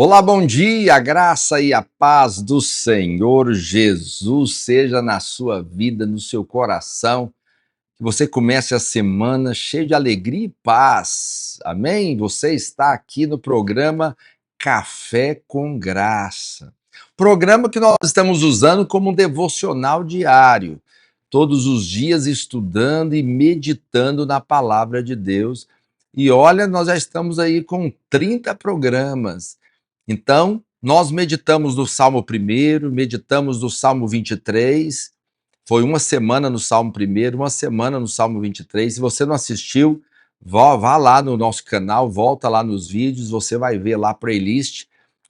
Olá, bom dia, a graça e a paz do Senhor Jesus seja na sua vida, no seu coração, que você comece a semana cheio de alegria e paz, amém? Você está aqui no programa Café com Graça, programa que nós estamos usando como um devocional diário, todos os dias estudando e meditando na palavra de Deus. E olha, nós já estamos aí com 30 programas. Então, nós meditamos no Salmo 1º, meditamos no Salmo 23, foi uma semana no Salmo 1º, uma semana no Salmo 23. Se você não assistiu, vá lá no nosso canal, volta lá nos vídeos, você vai ver lá a playlist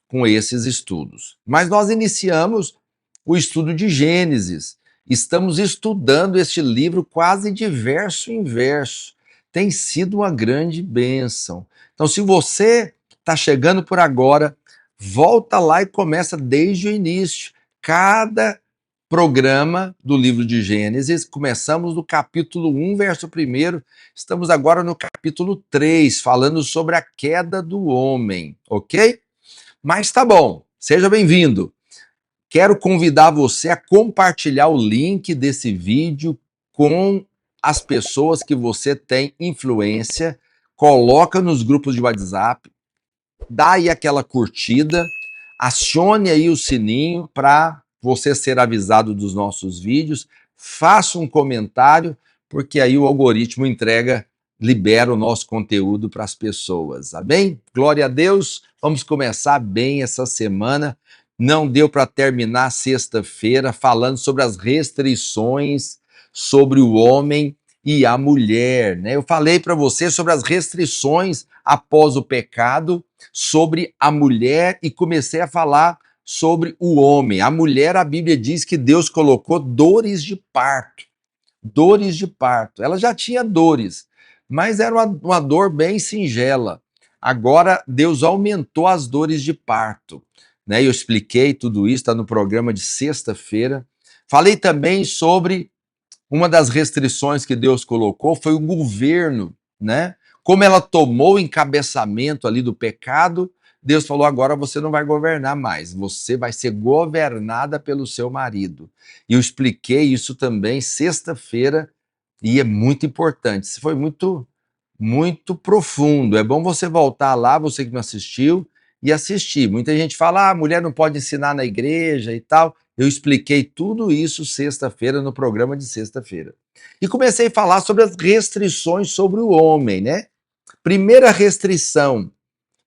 com esses estudos. Mas nós iniciamos o estudo de Gênesis. Estamos estudando este livro quase de verso em verso. Tem sido uma grande bênção. Então, se você está chegando por agora, volta lá e começa desde o início. Cada programa do livro de Gênesis, começamos no capítulo 1, verso 1, estamos agora no capítulo 3, falando sobre a queda do homem, ok? Mas tá bom, seja bem-vindo. Quero convidar você a compartilhar o link desse vídeo com as pessoas que você tem influência, coloca nos grupos de WhatsApp, dá aí aquela curtida, acione aí o sininho para você ser avisado dos nossos vídeos, faça um comentário, porque aí o algoritmo libera o nosso conteúdo para as pessoas, amém? Glória a Deus, vamos começar bem essa semana. Não deu para terminar sexta-feira falando sobre as restrições sobre o homem e a mulher, né? Eu falei para você sobre as restrições após o pecado, sobre a mulher e comecei a falar sobre o homem. A mulher, a Bíblia diz que Deus colocou dores de parto. Dores de parto. Ela já tinha dores, mas era uma dor bem singela. Agora, Deus aumentou as dores de parto, né? Eu expliquei tudo isso, está no programa de sexta-feira. Falei também sobre uma das restrições que Deus colocou foi o governo, né? Como ela tomou o encabeçamento ali do pecado, Deus falou: agora você não vai governar mais, você vai ser governada pelo seu marido. E eu expliquei isso também sexta-feira e é muito importante. Isso foi muito profundo. É bom você voltar lá, você que não assistiu, e assistir. Muita gente fala: a mulher não pode ensinar na igreja e tal. Eu expliquei tudo isso sexta-feira no programa de sexta-feira. E comecei a falar sobre as restrições sobre o homem, né? Primeira restrição.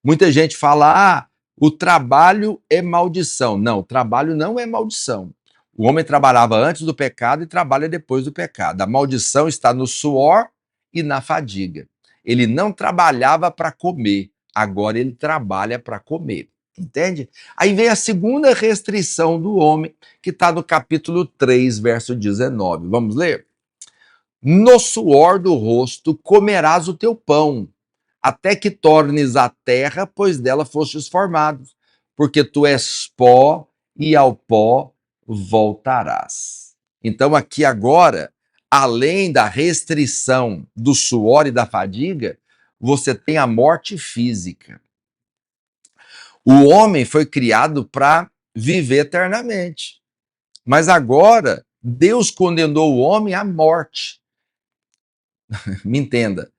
Muita gente fala: o trabalho é maldição. Não, o trabalho não é maldição. O homem trabalhava antes do pecado e trabalha depois do pecado. A maldição está no suor e na fadiga. Ele não trabalhava para comer, agora ele trabalha para comer. Entende? Aí vem a segunda restrição do homem, que está no capítulo 3, verso 19. Vamos ler? No suor do rosto comerás o teu pão, até que tornes a terra, pois dela fostes formados, porque tu és pó e ao pó voltarás. Então aqui agora, além da restrição do suor e da fadiga, você tem a morte física. O homem foi criado para viver eternamente. Mas agora, Deus condenou o homem à morte. Me entenda.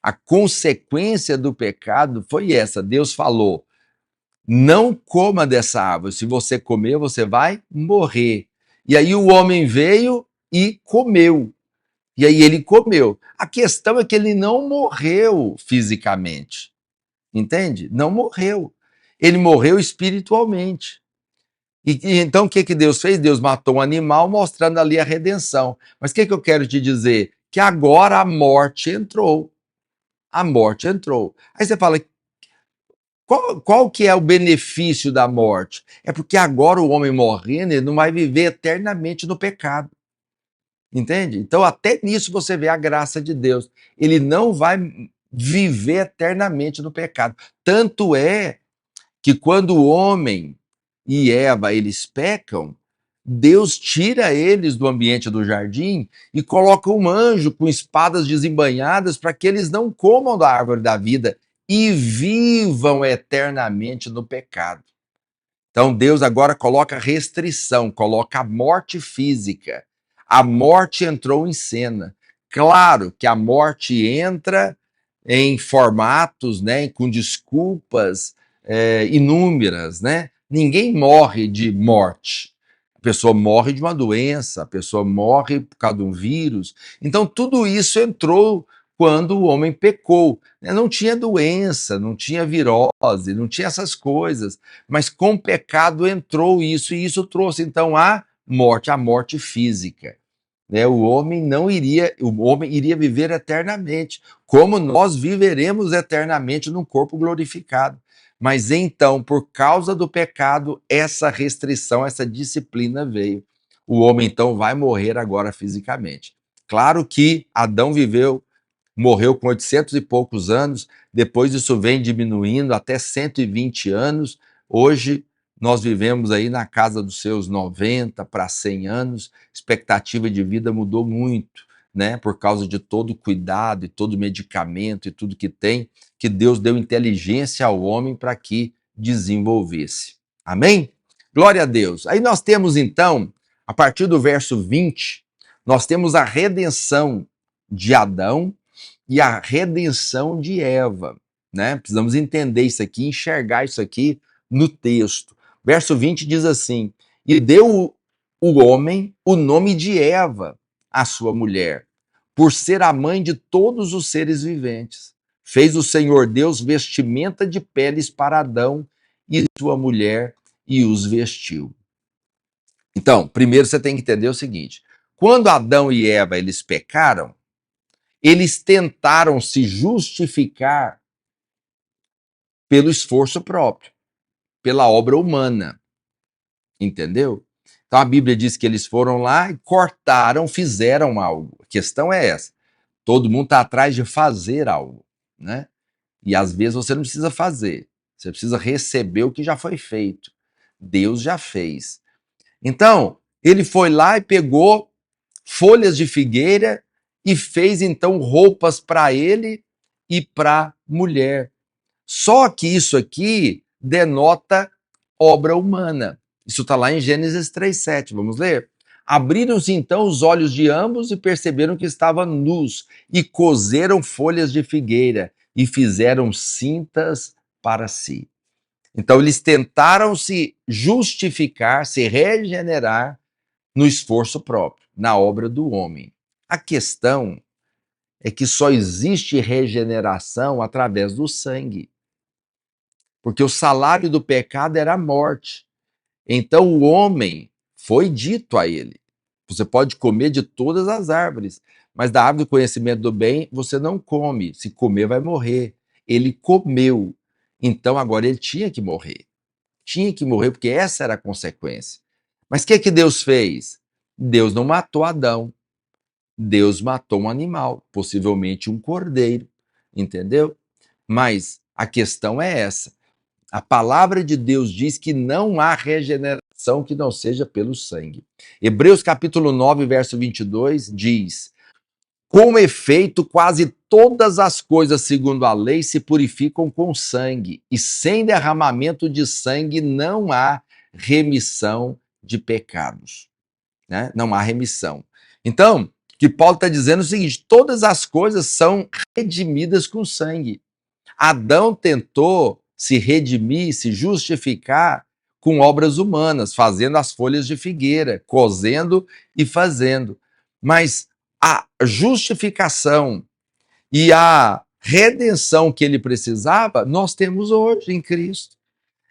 A consequência do pecado foi essa. Deus falou: não coma dessa árvore. Se você comer, você vai morrer. E aí o homem veio e comeu. E aí ele comeu. A questão é que ele não morreu fisicamente. Entende? Não morreu. Ele morreu espiritualmente. E então o que Deus fez? Deus matou um animal mostrando ali a redenção. Mas o que eu quero te dizer? Que agora a morte entrou. A morte entrou. Aí você fala: qual que é o benefício da morte? É porque agora o homem morrendo, ele não vai viver eternamente no pecado. Entende? Então até nisso você vê a graça de Deus. Ele não vai viver eternamente no pecado. Tanto é que quando o homem e Eva, eles pecam, Deus tira eles do ambiente do jardim e coloca um anjo com espadas desembainhadas para que eles não comam da árvore da vida e vivam eternamente no pecado. Então Deus agora coloca restrição, coloca a morte física. A morte entrou em cena. Claro que a morte entra em formatos, né, com desculpas inúmeras, né? Ninguém morre de morte. A pessoa morre de uma doença, a pessoa morre por causa de um vírus. Então tudo isso entrou quando o homem pecou. Não tinha doença, não tinha virose, não tinha essas coisas. Mas com o pecado entrou isso, e isso trouxe então a morte física. Né? O homem iria viver eternamente, como nós viveremos eternamente num corpo glorificado. Mas então, por causa do pecado, essa restrição, essa disciplina veio. O homem então vai morrer agora fisicamente. Claro que Adão morreu com 800 e poucos anos, depois isso vem diminuindo até 120 anos. Hoje nós vivemos aí na casa dos seus 90 para 100 anos, expectativa de vida mudou muito, né? Por causa de todo o cuidado e todo o medicamento e tudo que tem, que Deus deu inteligência ao homem para que desenvolvesse. Amém? Glória a Deus. Aí nós temos então, a partir do verso 20, nós temos a redenção de Adão e a redenção de Eva, né? Precisamos entender isso aqui, enxergar isso aqui no texto. Verso 20 diz assim: e deu o homem o nome de Eva, a sua mulher, por ser a mãe de todos os seres viventes. Fez o Senhor Deus vestimenta de peles para Adão e sua mulher e os vestiu. Então, primeiro você tem que entender o seguinte: quando Adão e Eva eles pecaram, eles tentaram se justificar pelo esforço próprio, pela obra humana, entendeu? Então a Bíblia diz que eles foram lá e cortaram, fizeram algo. A questão é essa: todo mundo está atrás de fazer algo, né? E às vezes você não precisa fazer, você precisa receber o que já foi feito. Deus já fez. Então, ele foi lá e pegou folhas de figueira e fez então roupas para ele e para a mulher. Só que isso aqui denota obra humana. Isso está lá em Gênesis 3:7. Vamos ler? Abriram-se então os olhos de ambos e perceberam que estavam nus, e coseram folhas de figueira e fizeram cintas para si. Então eles tentaram se justificar, se regenerar no esforço próprio, na obra do homem. A questão é que só existe regeneração através do sangue. Porque o salário do pecado era a morte. Então o homem, foi dito a ele: você pode comer de todas as árvores, mas da árvore do conhecimento do bem você não come. Se comer, vai morrer. Ele comeu. Então agora ele tinha que morrer. Tinha que morrer porque essa era a consequência. Mas o que Deus fez? Deus não matou Adão. Deus matou um animal, possivelmente um cordeiro, entendeu? Mas a questão é essa: a palavra de Deus diz que não há regeneração que não seja pelo sangue. Hebreus capítulo 9, verso 22 diz: com efeito, quase todas as coisas segundo a lei se purificam com sangue, e sem derramamento de sangue não há remissão de pecados, né? Não há remissão. Então, o que Paulo está dizendo é o seguinte: todas as coisas são redimidas com sangue. Adão tentou se redimir, se justificar com obras humanas, fazendo as folhas de figueira, cozendo e fazendo. Mas a justificação e a redenção que ele precisava, nós temos hoje em Cristo.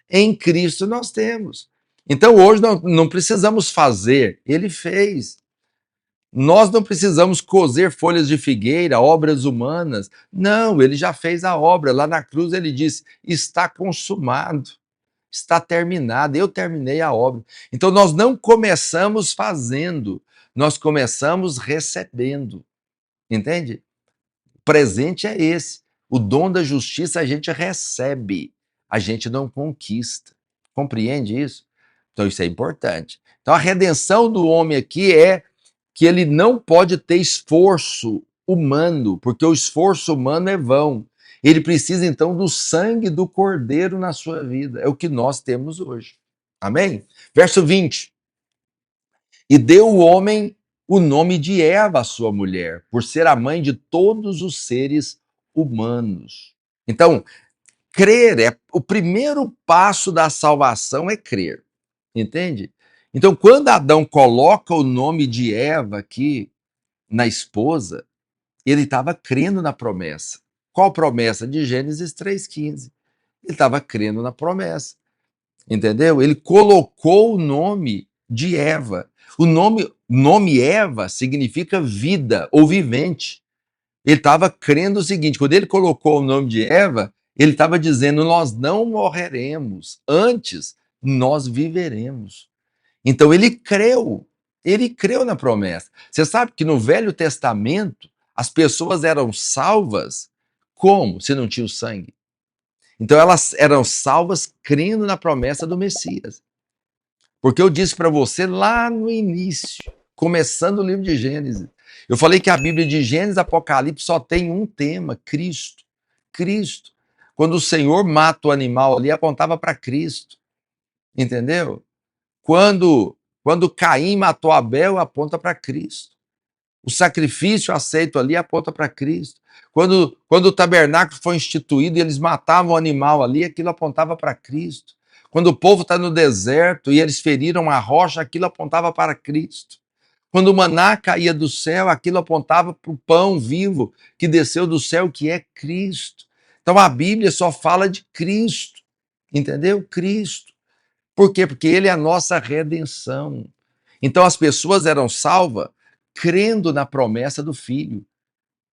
Em Cristo nós temos. Então hoje não precisamos fazer, ele fez. Nós não precisamos coser folhas de figueira, obras humanas. Não, ele já fez a obra. Lá na cruz ele disse: está consumado, está terminado, eu terminei a obra. Então nós não começamos fazendo, nós começamos recebendo. Entende? O presente é esse. O dom da justiça a gente recebe, a gente não conquista. Compreende isso? Então isso é importante. Então a redenção do homem aqui é que ele não pode ter esforço humano, porque o esforço humano é vão. Ele precisa então do sangue do cordeiro na sua vida. É o que nós temos hoje. Amém? Verso 20. E deu o homem o nome de Eva, sua mulher, por ser a mãe de todos os seres humanos. Então, crer é o primeiro passo da salvação, é crer. Entende? Então, quando Adão coloca o nome de Eva aqui na esposa, ele estava crendo na promessa. Qual promessa? De Gênesis 3,15. Ele estava crendo na promessa. Entendeu? Ele colocou o nome de Eva. O nome Eva significa vida ou vivente. Ele estava crendo o seguinte: quando ele colocou o nome de Eva, ele estava dizendo: nós não morreremos, antes nós viveremos. Então ele creu na promessa. Você sabe que no Velho Testamento as pessoas eram salvas como? Se não tinha o sangue. Então elas eram salvas crendo na promessa do Messias. Porque eu disse para você lá no início, começando o livro de Gênesis, eu falei que a Bíblia de Gênesis e Apocalipse só tem um tema: Cristo. Cristo. Quando o Senhor mata o animal ali, apontava para Cristo. Entendeu? Quando Caim matou Abel, aponta para Cristo. O sacrifício aceito ali aponta para Cristo. Quando o tabernáculo foi instituído e eles matavam o animal ali, aquilo apontava para Cristo. Quando o povo está no deserto e eles feriram a rocha, aquilo apontava para Cristo. Quando o maná caía do céu, aquilo apontava para o pão vivo que desceu do céu, que é Cristo. Então a Bíblia só fala de Cristo, entendeu? Cristo. Por quê? Porque ele é a nossa redenção. Então as pessoas eram salvas crendo na promessa do filho,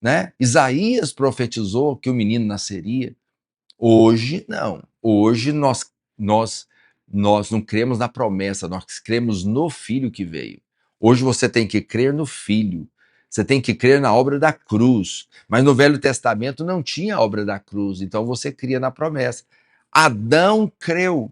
né? Isaías profetizou que o menino nasceria. Hoje não. Hoje nós não cremos na promessa, nós cremos no filho que veio. Hoje você tem que crer no filho. Você tem que crer na obra da cruz. Mas no Velho Testamento não tinha a obra da cruz, então você cria na promessa. Adão creu.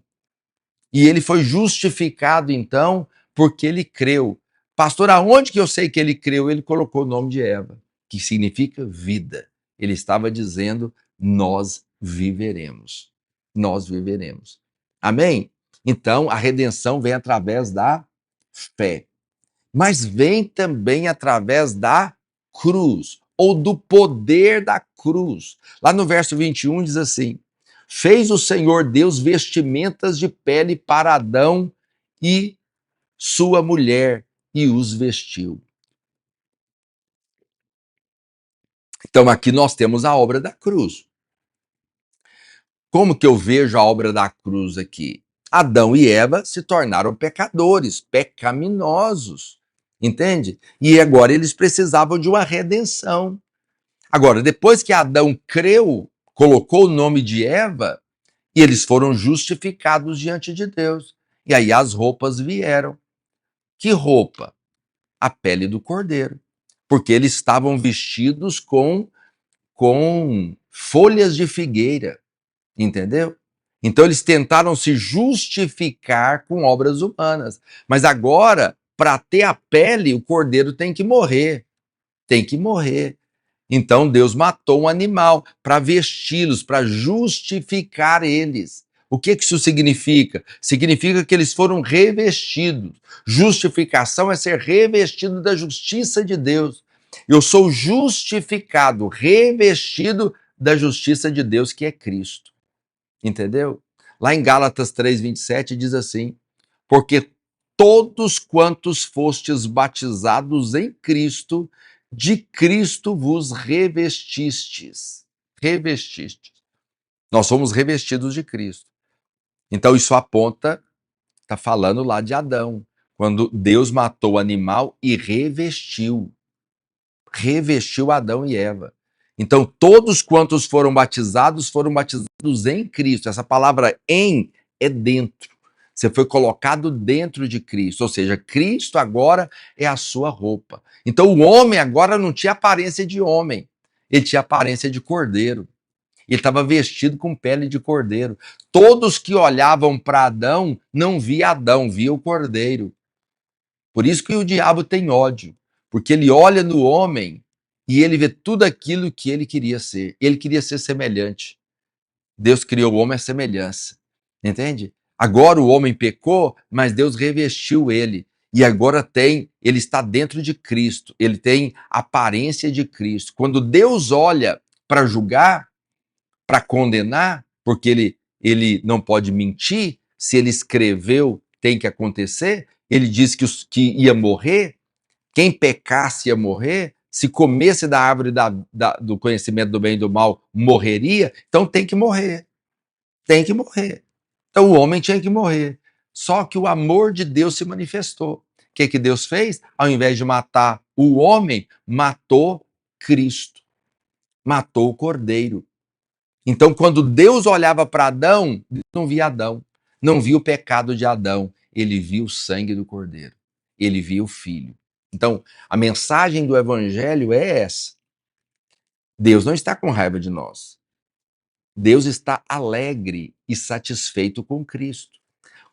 E ele foi justificado, então, porque ele creu. Pastor, aonde que eu sei que ele creu? Ele colocou o nome de Eva, que significa vida. Ele estava dizendo: nós viveremos. Nós viveremos. Amém? Então, a redenção vem através da fé. Mas vem também através da cruz, ou do poder da cruz. Lá no verso 21 diz assim: fez o Senhor Deus vestimentas de pele para Adão e sua mulher, e os vestiu. Então aqui nós temos a obra da cruz. Como que eu vejo a obra da cruz aqui? Adão e Eva se tornaram pecadores, pecaminosos, entende? E agora eles precisavam de uma redenção. Agora, depois que Adão creu, colocou o nome de Eva, e eles foram justificados diante de Deus. E aí as roupas vieram. Que roupa? A pele do cordeiro. Porque eles estavam vestidos com folhas de figueira, entendeu? Então eles tentaram se justificar com obras humanas. Mas agora, para ter a pele, o cordeiro tem que morrer. Tem que morrer. Então Deus matou um animal para vesti-los, para justificar eles. O que isso significa? Significa que eles foram revestidos. Justificação é ser revestido da justiça de Deus. Eu sou justificado, revestido da justiça de Deus, que é Cristo. Entendeu? Lá em Gálatas 3:27 diz assim: porque todos quantos fostes batizados em Cristo, de Cristo vos revestistes. Revestistes. Nós somos revestidos de Cristo. Então isso aponta, está falando lá de Adão, quando Deus matou o animal e revestiu. Revestiu Adão e Eva. Então todos quantos foram batizados em Cristo. Essa palavra em é dentro. Você foi colocado dentro de Cristo, ou seja, Cristo agora é a sua roupa. Então o homem agora não tinha aparência de homem, ele tinha aparência de cordeiro. Ele estava vestido com pele de cordeiro. Todos que olhavam para Adão não via Adão, via o cordeiro. Por isso que o diabo tem ódio, porque ele olha no homem e ele vê tudo aquilo que ele queria ser. Ele queria ser semelhante. Deus criou o homem à semelhança. Entende? Agora o homem pecou, mas Deus revestiu ele. E agora ele está dentro de Cristo. Ele tem a aparência de Cristo. Quando Deus olha para julgar, para condenar, porque ele não pode mentir, se ele escreveu, tem que acontecer. Ele disse que ia morrer, quem pecasse ia morrer, se comesse da árvore do conhecimento do bem e do mal, morreria, então tem que morrer. Tem que morrer. Então o homem tinha que morrer. Só que o amor de Deus se manifestou. O que Deus fez? Ao invés de matar o homem, matou Cristo. Matou o Cordeiro. Então, quando Deus olhava para Adão, não via Adão. Não via o pecado de Adão. Ele via o sangue do Cordeiro. Ele via o Filho. Então, a mensagem do Evangelho é essa. Deus não está com raiva de nós. Deus está alegre e satisfeito com Cristo.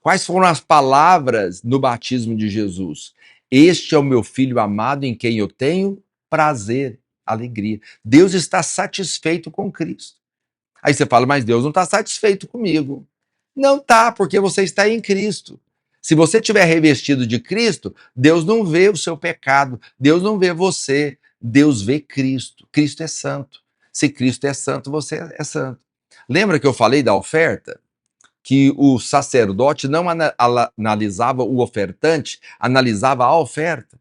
Quais foram as palavras no batismo de Jesus? Este é o meu filho amado em quem eu tenho prazer, alegria. Deus está satisfeito com Cristo. Aí você fala, mas Deus não está satisfeito comigo. Não está, porque você está em Cristo. Se você estiver revestido de Cristo, Deus não vê o seu pecado, Deus não vê você, Deus vê Cristo. Cristo é santo. Se Cristo é santo, você é santo. Lembra que eu falei da oferta? Que o sacerdote não analisava o ofertante, analisava a oferta.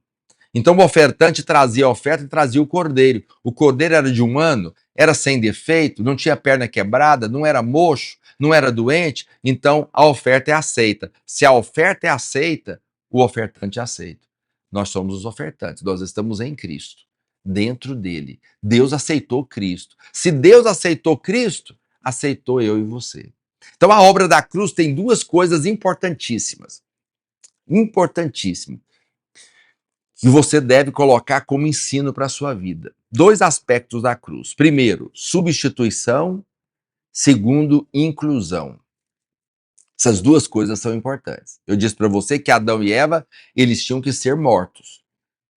Então o ofertante trazia a oferta e trazia o cordeiro. O cordeiro era de 1 ano, era sem defeito, não tinha perna quebrada, não era mocho, não era doente, então a oferta é aceita. Se a oferta é aceita, o ofertante é aceito. Nós somos os ofertantes, nós estamos em Cristo, dentro dele. Deus aceitou Cristo. Se Deus aceitou Cristo, aceitou eu e você. Então a obra da cruz tem 2 coisas importantíssimas. Importantíssimas que você deve colocar como ensino para a sua vida. 2 aspectos da cruz. Primeiro, substituição. Segundo, inclusão. Essas 2 coisas são importantes. Eu disse para você que Adão e Eva, eles tinham que ser mortos,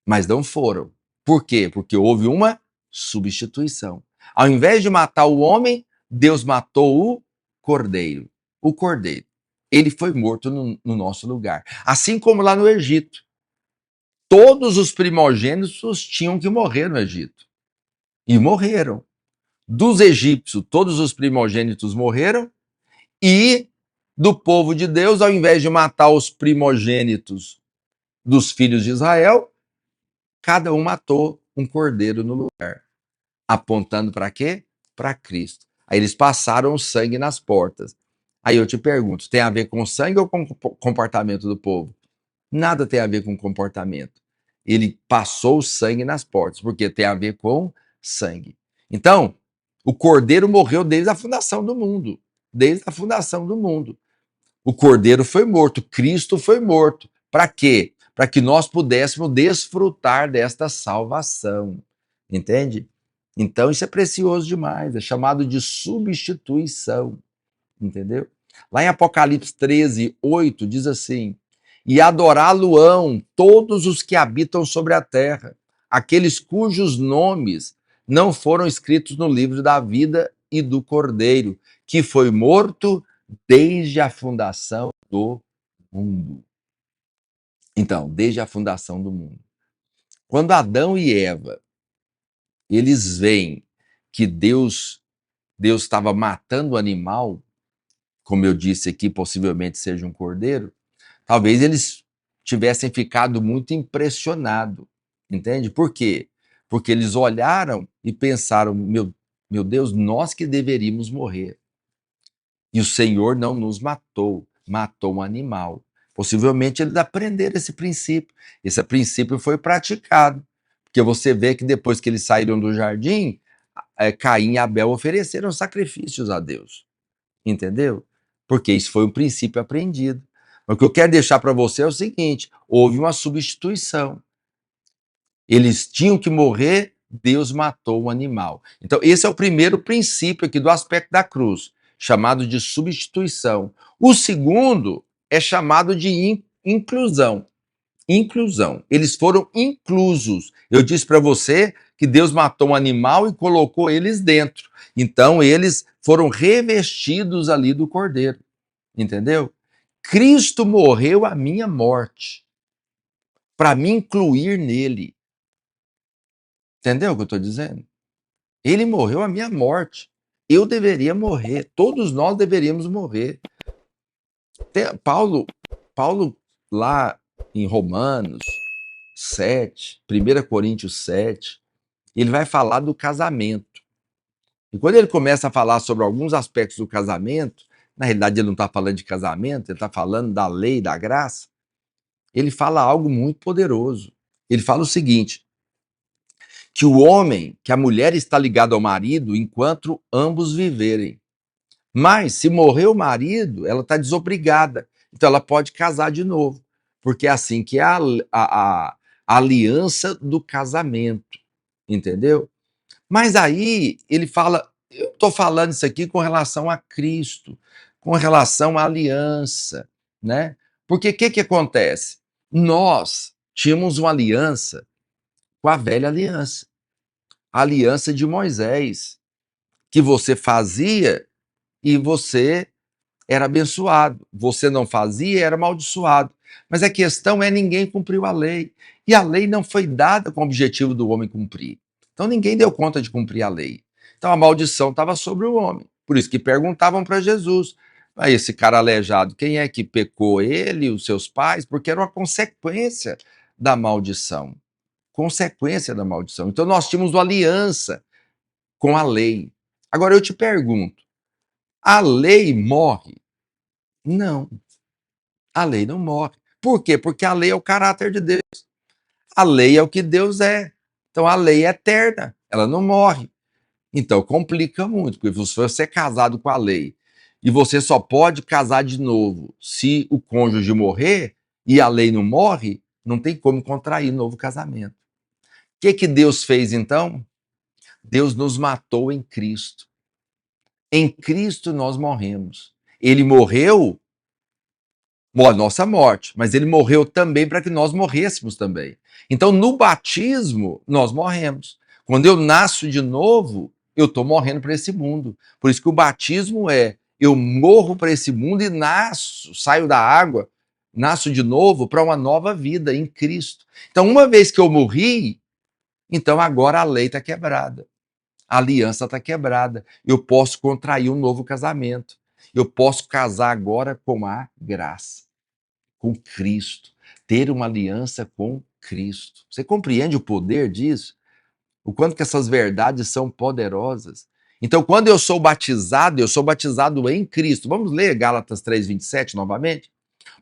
mas não foram. Por quê? Porque houve uma substituição. Ao invés de matar o homem, Deus matou o cordeiro. O cordeiro. Ele foi morto no nosso lugar. Assim como lá no Egito. Todos os primogênitos tinham que morrer no Egito. E morreram. Dos egípcios, todos os primogênitos morreram. E do povo de Deus, ao invés de matar os primogênitos dos filhos de Israel, cada um matou um cordeiro no lugar. Apontando para quê? Para Cristo. Aí eles passaram o sangue nas portas. Aí eu te pergunto, tem a ver com o sangue ou com o comportamento do povo? Nada tem a ver com comportamento. Ele passou o sangue nas portas, porque tem a ver com sangue. Então, o cordeiro morreu desde a fundação do mundo. Desde a fundação do mundo. O cordeiro foi morto, Cristo foi morto. Para quê? Para que nós pudéssemos desfrutar desta salvação. Entende? Então, isso é precioso demais. É chamado de substituição. Entendeu? Lá em Apocalipse 13, 8, diz assim: e adorá-lo-ão todos os que habitam sobre a terra, aqueles cujos nomes não foram escritos no livro da vida e do Cordeiro, que foi morto desde a fundação do mundo. Então, desde a fundação do mundo. Quando Adão e Eva, eles veem que Deus estava matando o animal, como eu disse aqui, possivelmente seja um cordeiro, talvez eles tivessem ficado muito impressionados, entende? Por quê? Porque eles olharam e pensaram, meu Deus, nós que deveríamos morrer. E o Senhor não nos matou, matou um animal. Possivelmente eles aprenderam esse princípio. Esse princípio foi praticado. Porque você vê que depois que eles saíram do jardim, Caim e Abel ofereceram sacrifícios a Deus. Entendeu? Porque isso foi um princípio aprendido. O que eu quero deixar para você é o seguinte: houve uma substituição. Eles tinham que morrer, Deus matou o animal. Então, esse é o primeiro princípio aqui do aspecto da cruz, chamado de substituição. O segundo é chamado de inclusão. Inclusão. Eles foram inclusos. Eu disse para você que Deus matou um animal e colocou eles dentro. Então, eles foram revestidos ali do Cordeiro. Entendeu? Cristo morreu a minha morte para me incluir nele. Entendeu o que eu estou dizendo? Ele morreu a minha morte. Eu deveria morrer. Todos nós deveríamos morrer. Paulo lá em Romanos 7, 1 Coríntios 7, ele vai falar do casamento. E quando ele começa a falar sobre alguns aspectos do casamento, na realidade ele não está falando de casamento, ele está falando da lei, da graça, ele fala algo muito poderoso. Ele fala o seguinte, que o homem, que a mulher está ligada ao marido enquanto ambos viverem. Mas, se morrer o marido, ela está desobrigada. Então, ela pode casar de novo. Porque é assim que é a aliança do casamento. Entendeu? Mas aí, ele fala, eu estou falando isso aqui com relação a Cristo, com relação à aliança, né? Porque o que acontece? Nós tínhamos uma aliança com a velha aliança, a aliança de Moisés, que você fazia e você era abençoado. Você não fazia, era amaldiçoado. Mas a questão é ninguém cumpriu a lei. E a lei não foi dada com o objetivo do homem cumprir. Então ninguém deu conta de cumprir a lei. Então a maldição estava sobre o homem. Por isso que perguntavam para Jesus, "Ah, esse cara aleijado, quem é que pecou? Ele, os seus pais?" Porque era uma consequência da maldição. Consequência da maldição. Então nós tínhamos uma aliança com a lei. Agora eu te pergunto, a lei morre? Não, a lei não morre. Por quê? Porque a lei é o caráter de Deus. A lei é o que Deus é. Então a lei é eterna, ela não morre. Então complica muito, porque se você é casado com a lei e você só pode casar de novo se o cônjuge morrer e a lei não morre, não tem como contrair novo casamento. O que Deus fez então? Deus nos matou em Cristo. Em Cristo nós morremos. Ele morreu a nossa morte, mas ele morreu também para que nós morrêssemos também. Então, no batismo, nós morremos. Quando eu nasço de novo, eu estou morrendo para esse mundo. Por isso que o batismo é, eu morro para esse mundo e nasço, saio da água, nasço de novo para uma nova vida em Cristo. Então, uma vez que eu morri, então agora a lei está quebrada. A aliança está quebrada. Eu posso contrair um novo casamento. Eu posso casar agora com a graça, com Cristo, ter uma aliança com Cristo. Você compreende o poder disso? O quanto que essas verdades são poderosas? Então, quando eu sou batizado em Cristo. Vamos ler Gálatas 3:27 novamente?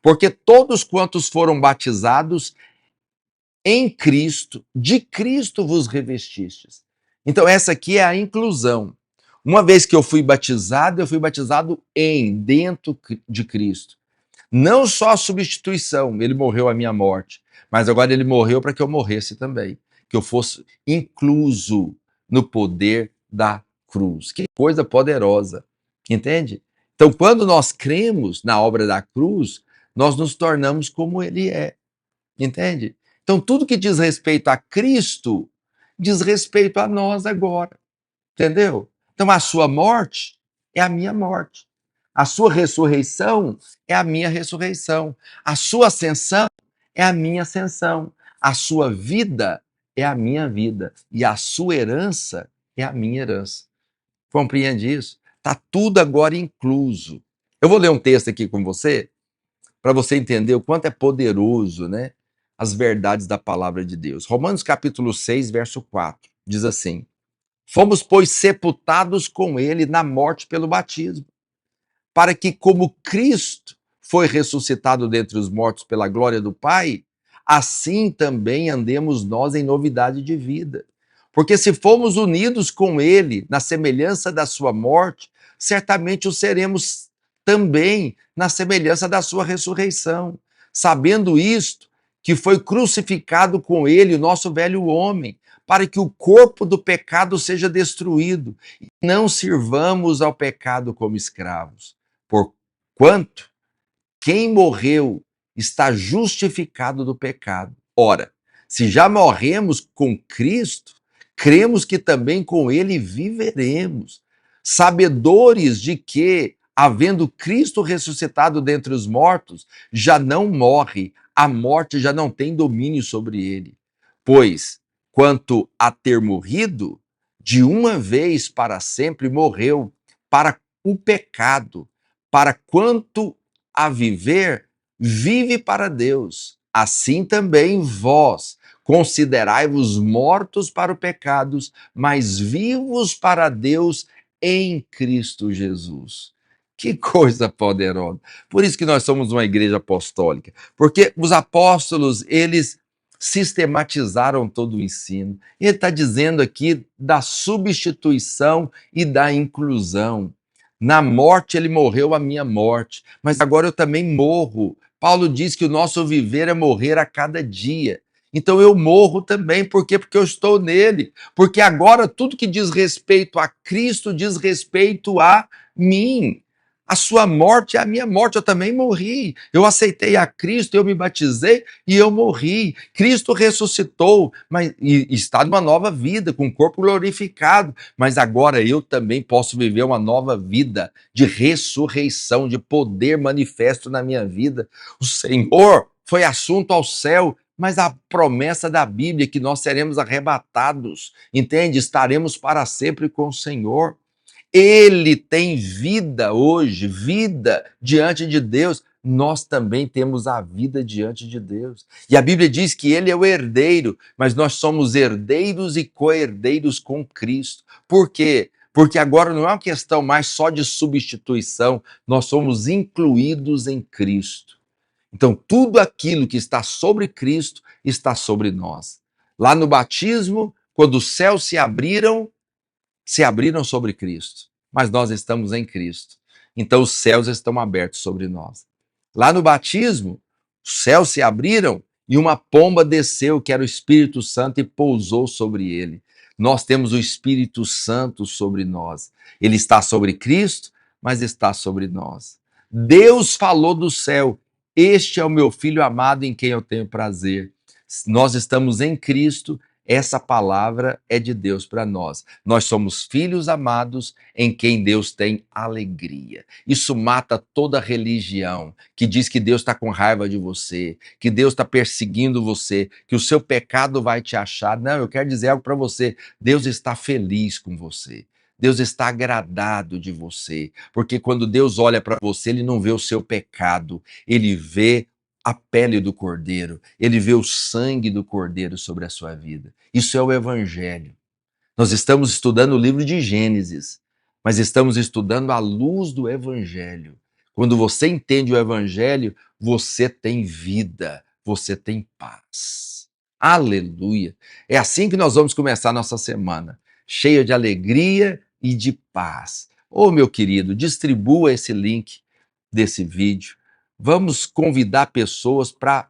Porque todos quantos foram batizados em Cristo, de Cristo vos revestistes. Então, essa aqui é a inclusão. Uma vez que eu fui batizado dentro de Cristo. Não só a substituição, ele morreu a minha morte, mas agora ele morreu para que eu morresse também, que eu fosse incluso no poder da cruz. Que coisa poderosa, entende? Então, quando nós cremos na obra da cruz, nós nos tornamos como ele é, entende? Então, tudo que diz respeito a Cristo, diz respeito a nós agora, entendeu? Então, a sua morte é a minha morte. A sua ressurreição é a minha ressurreição. A sua ascensão é a minha ascensão. A sua vida é a minha vida. E a sua herança é a minha herança. Compreende isso? Está tudo agora incluso. Eu vou ler um texto aqui com você, para você entender o quanto é poderoso, né? As verdades da palavra de Deus. Romanos capítulo 6, verso 4. Diz assim: Fomos, pois, sepultados com ele na morte pelo batismo, para que, como Cristo foi ressuscitado dentre os mortos pela glória do Pai, assim também andemos nós em novidade de vida. Porque se fomos unidos com ele na semelhança da sua morte, certamente o seremos também na semelhança da sua ressurreição. Sabendo isto, que foi crucificado com ele o nosso velho homem, para que o corpo do pecado seja destruído, e não sirvamos ao pecado como escravos. Porquanto, quem morreu está justificado do pecado. Ora, se já morremos com Cristo, cremos que também com ele viveremos, sabedores de que, havendo Cristo ressuscitado dentre os mortos, já não morre, a morte já não tem domínio sobre ele. Pois, quanto a ter morrido, de uma vez para sempre morreu para o pecado, para quanto a viver, vive para Deus. Assim também vós, considerai-vos mortos para os pecados, mas vivos para Deus em Cristo Jesus. Que coisa poderosa. Por isso que nós somos uma igreja apostólica, porque os apóstolos, eles sistematizaram todo o ensino. Ele está dizendo aqui da substituição e da inclusão. Na morte ele morreu a minha morte, mas agora eu também morro. Paulo diz que o nosso viver é morrer a cada dia. Então eu morro também, por quê? Porque eu estou nele. Porque agora tudo que diz respeito a Cristo diz respeito a mim. A sua morte é a minha morte, eu também morri. Eu aceitei a Cristo, eu me batizei e eu morri. Cristo ressuscitou, mas e está numa nova vida, com o corpo glorificado. Mas agora eu também posso viver uma nova vida de ressurreição, de poder manifesto na minha vida. O Senhor foi assunto ao céu, mas a promessa da Bíblia é que nós seremos arrebatados, entende? Estaremos para sempre com o Senhor. Ele tem vida hoje, vida diante de Deus. Nós também temos a vida diante de Deus. E a Bíblia diz que ele é o herdeiro, mas nós somos herdeiros e co-herdeiros com Cristo. Por quê? Porque agora não é uma questão mais só de substituição, nós somos incluídos em Cristo. Então, tudo aquilo que está sobre Cristo está sobre nós. Lá no batismo, quando os céus se abriram sobre Cristo, mas nós estamos em Cristo. Então os céus estão abertos sobre nós. Lá no batismo, os céus se abriram e uma pomba desceu, que era o Espírito Santo, e pousou sobre ele. Nós temos o Espírito Santo sobre nós. Ele está sobre Cristo, mas está sobre nós. Deus falou do céu: este é o meu filho amado em quem eu tenho prazer. Nós estamos em Cristo. Essa palavra é de Deus para nós. Nós somos filhos amados em quem Deus tem alegria. Isso mata toda religião que diz que Deus está com raiva de você, que Deus está perseguindo você, que o seu pecado vai te achar. Não, eu quero dizer algo para você. Deus está feliz com você. Deus está agradado de você, porque quando Deus olha para você, ele não vê o seu pecado, ele vê a pele do Cordeiro, ele vê o sangue do Cordeiro sobre a sua vida. Isso é o Evangelho. Nós estamos estudando o livro de Gênesis, mas estamos estudando à luz do Evangelho. Quando você entende o Evangelho, você tem vida, você tem paz. Aleluia! É assim que nós vamos começar a nossa semana, cheia de alegria e de paz. Ô, meu querido, distribua esse link desse vídeo. Vamos convidar pessoas para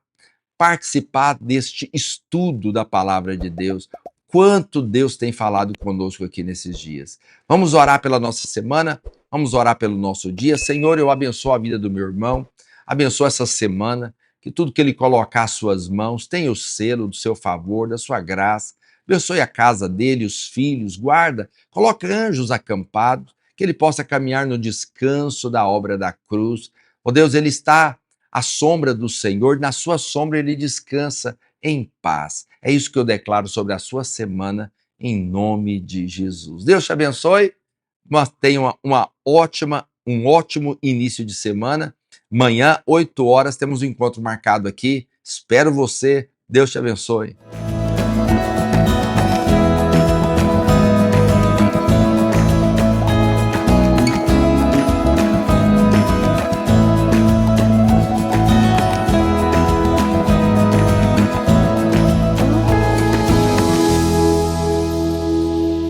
participar deste estudo da palavra de Deus. Quanto Deus tem falado conosco aqui nesses dias. Vamos orar pela nossa semana, vamos orar pelo nosso dia. Senhor, eu abençoo a vida do meu irmão, abençoo essa semana, que tudo que ele colocar às suas mãos tenha o selo do seu favor, da sua graça. Abençoe a casa dele, os filhos, guarda, coloca anjos acampados, que ele possa caminhar no descanso da obra da cruz. Ó Deus, ele está à sombra do Senhor, na sua sombra ele descansa em paz. É isso que eu declaro sobre a sua semana, em nome de Jesus. Deus te abençoe, mas tenha um ótimo início de semana. Amanhã, 8 horas, temos um encontro marcado aqui. Espero você. Deus te abençoe.